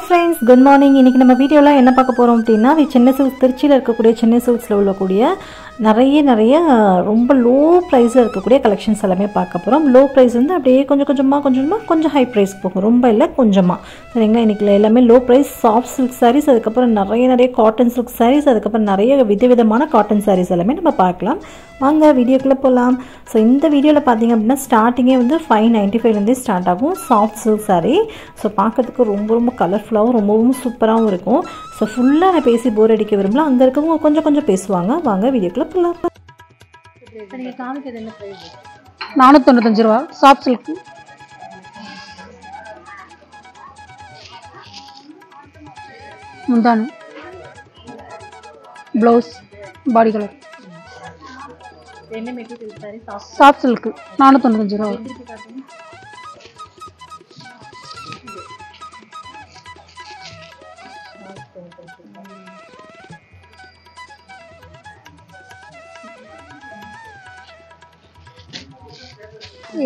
friends, good morning. இன்னைக்கு நம்ம வீடியோல என்ன பார்க்க போறோம் அப்படினா சென்னை சில்க்ஸ் திருச்சியில இருக்கக்கூடிய சென்னை சில்க்ஸ்ல உள்ளக்கூடிய நிறைய ரொம்ப லோ பிரைஸ்ல இருக்கக்கூடிய கலெக்ஷன்ஸ் எல்லாமே பார்க்க போறோம். லோ பிரைஸ் வந்து அப்படியே கொஞ்சம் ஹை பிரைஸ் போகும். ரொம்ப இல்ல கொஞ்சமா. சரிங்களா? இன்னைக்கு எல்லாமே low price soft silk sarees, அதுக்கு அப்புறம் நிறைய காட்டன் சில்க் sarees, அதுக்கு அப்புறம் நிறைய விதவிதமான காட்டன் sarees எல்லாமே நம்ம பார்க்கலாம். வாங்க வீடியோக்குள்ள போலாம். சோ இந்த வீடியோல பாத்தீங்க அப்படினா ஸ்டார்டிங்கே வந்து 595 ல இருந்தே ஸ்டார்ட் ஆகும் சாஃப்ட் சில்க் saree. சோ பார்க்கிறதுக்கு ரொம்ப கலர்ஃபுல்லாவும் ரொம்பவும் சூப்பராவும் இருக்கும். சோ ஃபுல்லா நான் பேசி போர் அடிக்க விரும்பல. அங்க இருக்கவங்க கொஞ்சம் பேசுவாங்க. வாங்க வீடியோக்குள்ள போலாம். நீங்க காமிக்கிறது என்ன பிரைஸ்? 495 ரூபாய் சாஃப்ட் சில்க். முந்தான ப்ளவுஸ் பாடி கலர். என்ன மெட்டீரியல் சாரி? சாஃப்ட் சில்க் 495 ரூபாய்.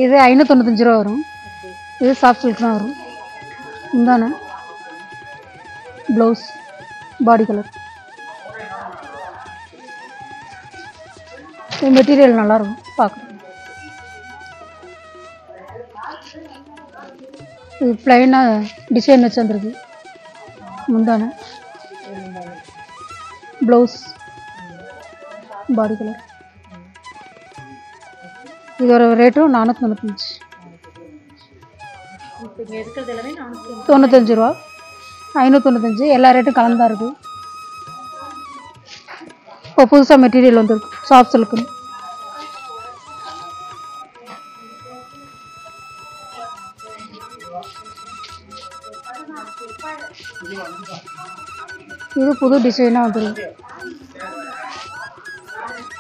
இது 595 ரூபா வரும். இது சாஃப்ட் சில்க் தான் வரும். முந்தான ப்ளவுஸ் பாடி கலர். இது மெட்டீரியல் நல்லா இருக்கும் பார்க்க. இது பிளைனாக டிசைன் வச்சு வந்துருக்கு. முந்தான ப்ளவுஸ் பாடி கலர். இதோட ரேட்டும் 495. 95 ரூபா 595. எல்லா ரேட்டும் கலந்தா இருக்கு. இப்போ புதுசாக மெட்டீரியல் வந்துருக்கு சாஃப்ட் சில்க்குன்னு. இது புது டிசைனாக வந்துருக்கு.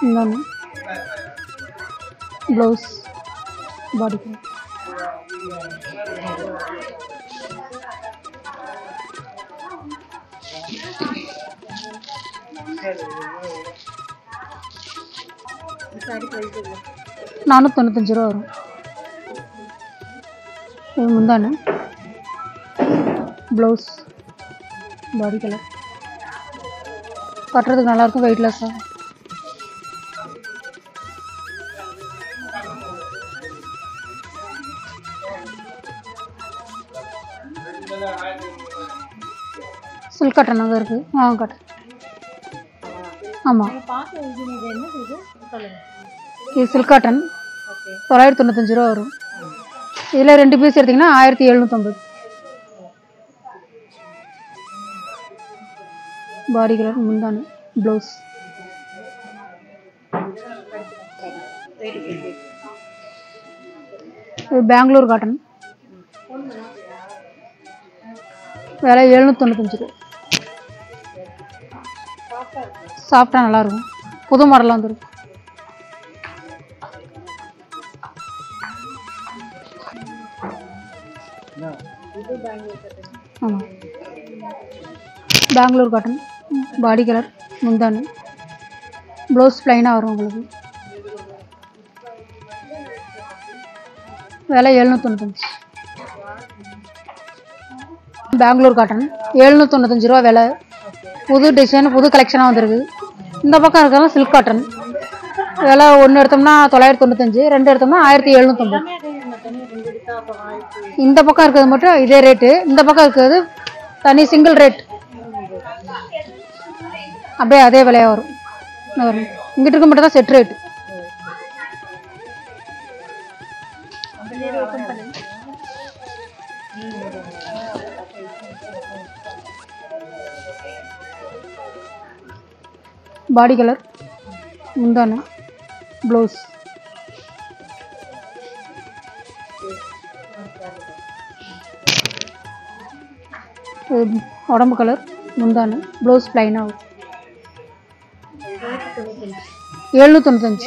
இன்னொன்று ப்ளவுஸ் பாடி கலர். $495 ரூபா வரும். இது முந்தான ப்ளவுஸ் பாடி கலர். கட்டுறதுக்கு நல்லாயிருக்கும், வெயிட்லெஸ்ஸாக. சில்க் காட்டன் அங்கே இருக்குது. காட்டன். ஆமாம், இது சில்க் காட்டன் 995 ரூபா வரும். இதில் 2 பீஸ் எடுத்திங்கன்னா 1750. பாடி கலர். முந்தான ப்ளவுஸ். இது பெங்களூர் காட்டன். விலை 795 ரூபா. சாஃப்டாக நல்லாயிருக்கும். புது மாடலாக வந்துருக்கு. ஆமாம், பெங்களூர் காட்டன். பாடி கலர். முந்தான ப்ளவுஸ் ப்ளைனாக வரும் உங்களுக்கு. விலை 795. பெங்களூர் காட்டன் 795 ரூபா விலை. புது டிசைன், புது கலெக்ஷனாக வந்துருக்கு. இந்த பக்கம் இருக்கிறது சில்க் காட்டன். விலை ஒன்று எடுத்தோம்னா 995, 2 எடுத்தோம்னா 1750. இந்த பக்கம் இருக்கிறது மட்டும் இதே ரேட்டு, இந்த பக்கம் இருக்கிறது தனி சிங்கிள் ரேட். அப்படியே அதே விலையாக வரும். இங்கிட்டு இருக்க மட்டும் தான் செட் ரேட்டு. Body colour. முந்தான ப்ளவுஸ். உடம்பு கலர். முந்தான ப்ளவுஸ் ப்ளைனாக 795.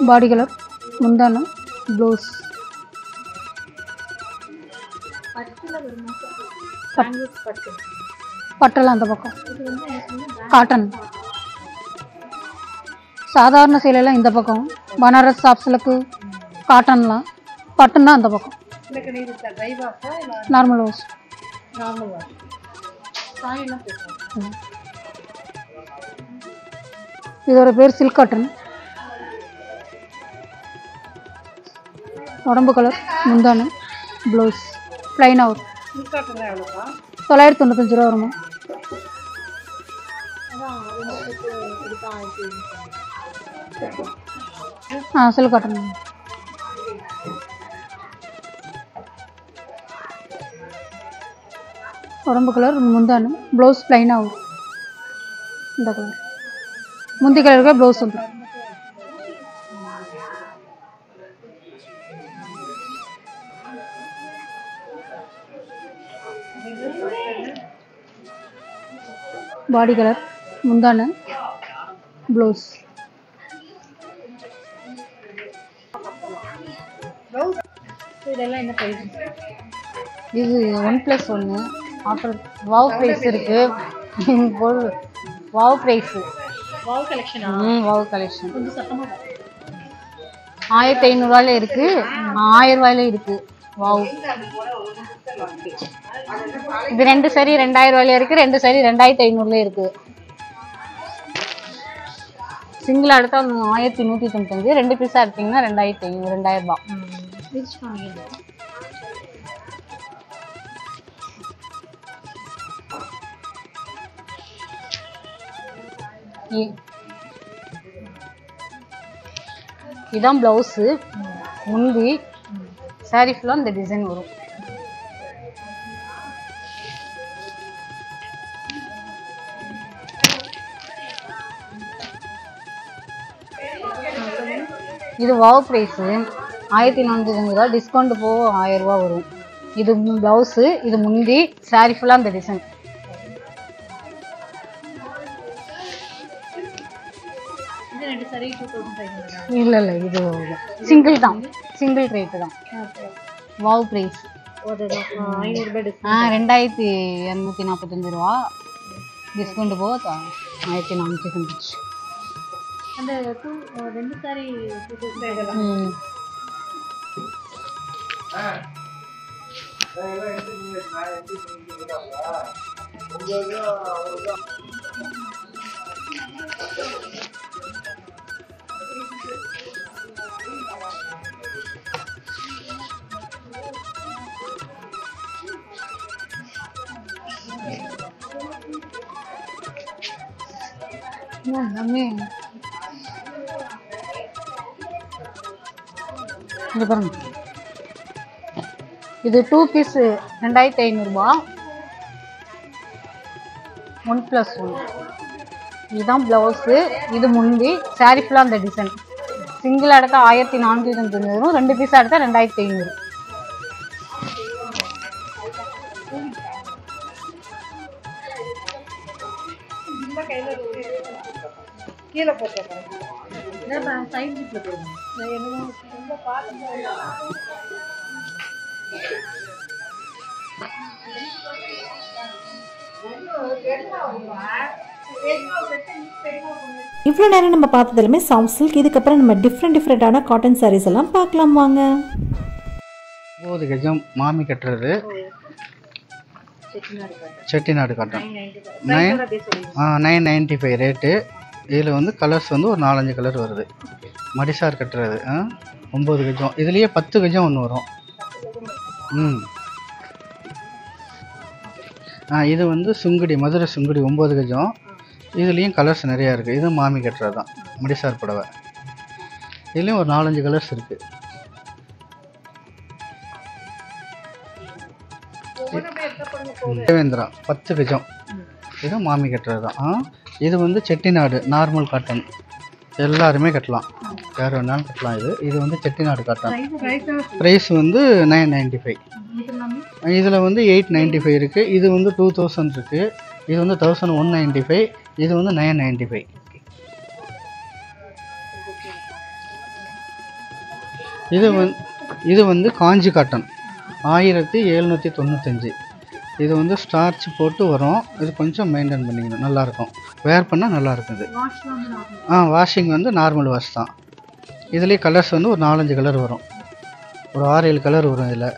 Body colour. முந்தான ப்ளவுஸ். பட்டெல்லாம் அந்த பக்கம் காட்டன். சாதாரண சேலையெல்லாம் இந்த பக்கம், பனாரஸ் சாஃப்ட் சில்க்கு காட்டன்லாம், பட்டுன்னா அந்த பக்கம். Normal wash. இதோட பேர் சில்க் காட்டன். உடம்பு கலர், முந்தானு, ப்ளவுஸ் ப்ளைன் அவுட். 995 ரூபா வருமா? Silk cotton. உடம்பு கலர், முந்தானு, ப்ளவுஸ் ப்ளைன் அவுட். இந்த கலர் முந்தி கலருக்கு ப்ளவுஸ் வந்துடும். பாடி கலர், முந்தானு, ப்ளவுஸ். இதெல்லாம் என்ன ப்ரைஸ்? இது 1+1 ஆஃபர். வாவ் ப்ரைஸ் இருக்கு. Wow price. வாவ் கலெக்ஷனா? Wow collection. கொஞ்சம் சத்தமா 1500 ரூபாயில இருக்கு, 1000 ரூபாயில இருக்கு. வாவ். இது 2 சரி 2000 ரூபாயில இருக்கு, 2 சரி 2500ல இருக்கு. சிங்கிள் எடுத்தா 1195, 2 பீஸா எடுத்தீங்கன்னா 2500, 2000 ரூபாய். இதான் பிளவுஸு, முந்தி சாரி ஃபுல்லாக இந்த டிசைன் வரும். இது வாவ் ப்ரைஸு 1495 ரூபா, டிஸ்கவுண்ட் போக 1000 ரூபா வரும். இது ப்ளவுஸு, இது முந்தி, சாரி ஃபுல்லாக இந்த டிசைன். இல்லை இது சிங்கிள் தான், சிங்கிள் ரேட்டு தான். வாவ் ப்ரைஸ் 2245 ரூபா, டிஸ்கவுண்ட் போக 1495. அந்த 2 சாரி எல்லாமே இங்க பாருங்க. இது 2 பீஸ் 2500 ரூபா, 1+1. இதுதான் பிளவுஸு, இது முந்தி, சாரி ஃபுல்லாக அந்த டிசைன். சிங்கிள் எடுத்தா 1495 வரும், 2 பீஸாக எடுத்தா 2500. கீழே போட்டுருக்கேன். இவ்வளோ நேரம் நம்ம பார்த்ததுலுமே சாஃப்ட் சில்க். இதுக்கப்புறம் நம்ம டிஃப்ரெண்டான காட்டன் சாரீஸ் எல்லாம் பார்க்கலாம் வாங்க. 9 கஜம் மாமி கட்டுறது செட்டிநாடு காட்டன். 995 ரேட்டு. இதில் வந்து கலர்ஸ் வந்து ஒரு 4-5 கலர் வருது. மடிசார் கட்டுறது 9 கஜம். இதுலேயே 10 கஜம் ஒன்று வரும். இது வந்து சுங்குடி, மதுரை சுங்குடி 9 கஜம். இதுலேயும் கலர்ஸ் நிறையா இருக்குது. இது மாமி கட்டுறது தான், மடிசார் புடவை. இதுலேயும் ஒரு 4-5 கலர்ஸ் இருக்குது. தேவேந்திரா 10 கஜம். இது மாமி கட்டுறது தான். இது வந்து செட்டிநாடு நார்மல் காட்டன், எல்லாருமே கட்டலாம், யார் வேணாலும் கட்டலாம். இது வந்து செட்டிநாடு காட்டன். ப்ரைஸ் வந்து 995. இதில் வந்து 895 இருக்குது. இது வந்து 2000 இருக்குது. இது வந்து 1195. இது வந்து 995. இது வந்து காஞ்சி காட்டன் 1795. இது வந்து ஸ்டார்ச் போட்டு வரும். இது கொஞ்சம் மெயின்டைன் பண்ணிக்கணும், நல்லாயிருக்கும். வேர் பண்ணால் நல்லா இருக்குது. வாஷிங் வந்து நார்மல் வாஷ் தான். இதுலேயே கலர்ஸ் வந்து ஒரு 4-5 கலர் வரும், ஒரு 6-7 கலர் வரும் இதில்.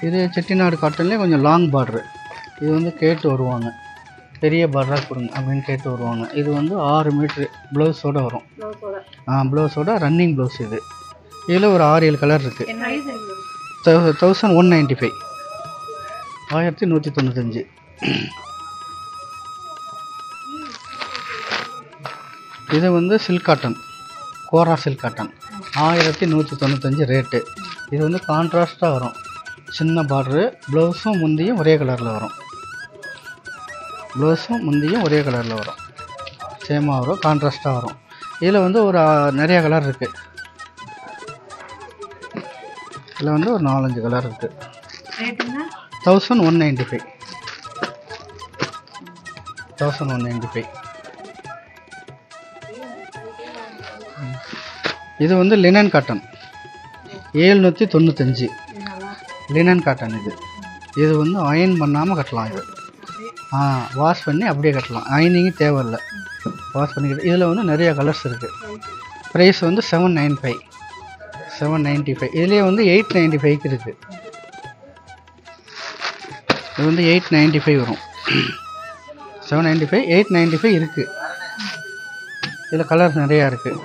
இது செட்டிநாடு காட்டன்லேயே கொஞ்சம் லாங் பார்ட்ரு. இது வந்து கேட்டு வருவாங்க, பெரிய பார்டராக கொடுங்க அப்படின்னு கேட்டு வருவாங்க. இது வந்து 6 மீட்ரு ப்ளவுஸோடு வரும். ப்ளவுஸோட ரன்னிங் ப்ளவுஸ் இது. இதில் ஒரு 6-7 கலர் இருக்குது. 1195, 1195. இது வந்து சில்க் காட்டன், கோரா சில்க் காட்டன், 1195 ரேட்டு. இது வந்து கான்ட்ராஸ்ட்டாக வரும், சின்ன பார்டரு. ப்ளவுஸும் முந்தியும் ஒரே கலரில் வரும். சேமாக வரும், கான்ட்ராஸ்ட்டாக வரும். இதில் வந்து ஒரு நிறையா கலர் இருக்குது. இதில் வந்து ஒரு 4-5 கலர் இருக்குது. 1195. 1195. இது வந்து லினன் காட்டன், 795. லினன் காட்டன் இது. இது வந்து அயன் பண்ணாமல் கட்டலாம். இது வாஷ் பண்ணி அப்படியே கட்டலாம், அயனிங்கு தேவையில்லை, வாஷ் பண்ணிக்கிட்டு. இதில் வந்து நிறையா கலர்ஸ் இருக்குது. ப்ரைஸ் வந்து 795, 795. இதுலேயே வந்து 895 இருக்குது. இது வந்து 895 வரும். 795, 895 இருக்குது. இதில் கலர்ஸ் நிறையா இருக்குது.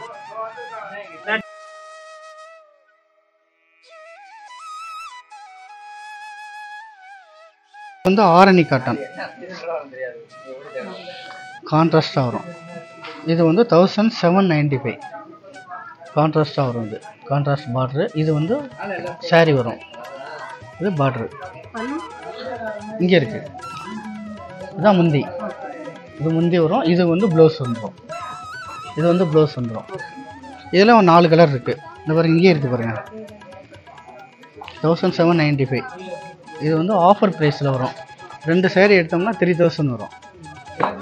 வந்து ஆரணி காட்டன், கான்ட்ராஸ்டாக வரும். இது வந்து 1795, கான்ட்ராஸ்டாக வரும். இது கான்ட்ராஸ்ட் பார்ட்ரு. இது வந்து சாரீ வரும். இது பார்ட்ரு இங்கே இருக்குது. இதுதான் முந்தி. இது முந்தி வரும். இது வந்து ப்ளவுஸ் வந்துடும். இதில் ஒரு 4 கலர் இருக்குது. இந்த பாருங்க, இங்கே இருக்குது பாருங்கள். 1795. இது வந்து ஆஃபர் ப்ரைஸில் வரும். 2 சாரீ எடுத்தோம்னா 3000 வரும்.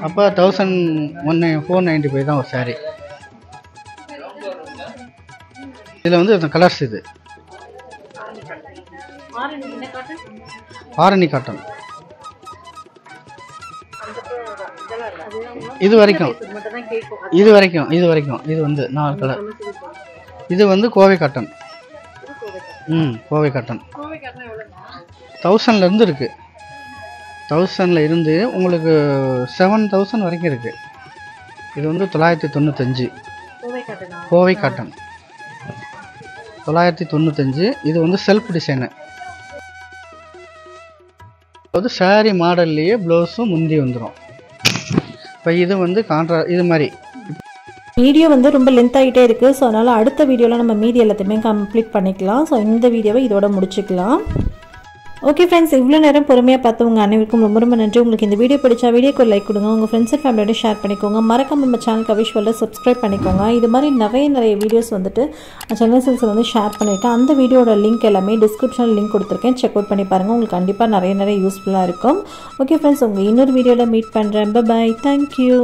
அப்போ 1495 தான் ஒரு சாரீ. இதில் வந்து இந்த கலர்ஸ். இது ஆரணி காட்டன். இது வரைக்கும் இது வந்து 4 கலர். இது வந்து கோவை காட்டன். கோவை காட்டன் 1000லேருந்து இருக்குது. 1000ல் இருந்து உங்களுக்கு 7000 வரைக்கும் இருக்குது. இது வந்து 995, கோவை காட்டன் 995. இது வந்து செல்ஃப் டிசைனு. அதாவது சாரீ மாடல்லையே ப்ளவுஸும் முந்தி வந்துடும். இப்போ இது வந்து இது மாதிரி. வீடியோ வந்து ரொம்ப லென்த் ஆகிட்டே இருக்குது. ஸோ அதனால் அடுத்த வீடியோவில் நம்ம மீதி எல்லாத்தையுமே கம்ப்ளீட் பண்ணிக்கலாம். ஸோ இந்த வீடியோவை இதோட முடிச்சுக்கலாம். ஓகே ஃப்ரெண்ட்ஸ், இவ்வளோ நேரம் பொறுமையாக பார்த்தவங்க அனைவருக்கும் ரொம்ப ரொம்ப நன்றி. உங்களுக்கு இந்த வீடியோ பிடிச்சா வீடியோக்கு ஒரு லைக் கொடுங்க, உங்கள் ஃப்ரெண்ட்ஸ் அண்ட் ஃபேமிலியோட ஷேர் பண்ணிக்கோங்க. மறக்காம நம்ம சேனலுக்கு விஷுவலில் சப்ஸ்கிரைப் பண்ணிக்கோங்க. இது மாதிரி நிறைய வீடியோஸ் வந்துட்டு சென்னை சில்க்ஸில் வந்து ஷேர் பண்ணியிருக்கேன். அந்த வீடியோட லிங்க் எல்லாமே டிஸ்கிரிப்ஷனில் லிங்க் கொடுத்துருக்கேன், செக் அவுட் பண்ணி பாருங்கள். உங்களுக்கு கண்டிப்பாக நிறைய யூஸ்ஃபுல்லாக இருக்கும். ஓகே ஃப்ரெண்ட்ஸ், உங்கள் இன்னொரு வீடியோவில் மீட் பண்ணுறேன். Bye, thank you.